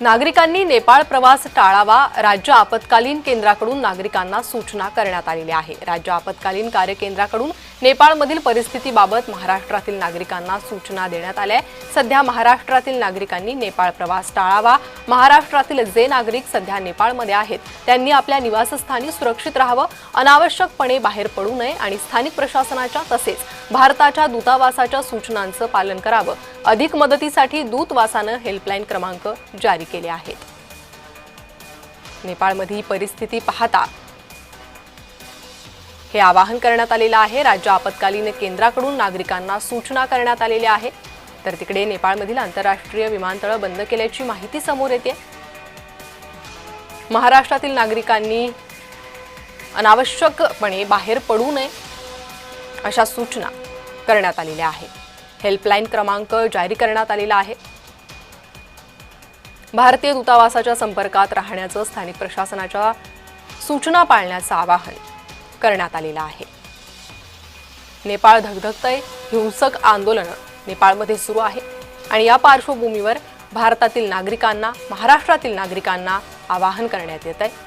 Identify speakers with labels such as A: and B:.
A: नागरिकांनी नेपाळ प्रवास टाळावा, राज्य आपत्कालीन केंद्राकडून नागरिकांना सूचना करण्यात आलेली आहे। राज्य आपत्कालीन कार्य केंद्राकडून नेपाळमधील परिस्थितीबाबत महाराष्ट्रातील नागरिकांना सूचना देण्यात आल्या आहेत। सध्या महाराष्ट्रातील नागरिकांनी नेपाळ प्रवास टाळावा। महाराष्ट्रातील जे नागरिक सध्या नेपाळमध्ये आहेत त्यांनी आपल्या निवासस्थानी सुरक्षित राहावं, अनावश्यकपणे बाहेर पडू नये आणि स्थानिक प्रशासनाच्या तसेच भारताच्या दूतावासाच्या सूचनांचं पालन करावं। अधिक मदतीसाठी दूतावासानं हेल्पलाईन क्रमांक जारी केले आहेत। नेपाळमधील परिस्थिती पाहता हे आवाहन करण्यात आलेलं आहे। राज्य आपत्कालीन केंद्राकडून नागरिकांना सूचना करण्यात आलेल्या आहेत। तर तिकडे नेपाळमधील आंतरराष्ट्रीय विमानतळ बंद केल्याची माहिती समोर येते। महाराष्ट्रातील नागरिकांनी अनावश्यकपणे बाहेर पडू नये अशा सूचना करण्यात आलेल्या आहेत। हेल्पलाईन क्रमांक जारी करण्यात आलेला आहे। भारतीय दूतावासाच्या संपर्कात राहण्याचं स्थानिक प्रशासनाच्या सूचना पाळण्याचं आवाहन करण्यात आलेलं आहे। नेपाळ धगधगतंय, हिंसक आंदोलन नेपाळमध्ये सुरू आहे आणि या पार्श्वभूमीवर भारतातील नागरिकांना, महाराष्ट्रातील नागरिकांना आवाहन करण्यात येत आहे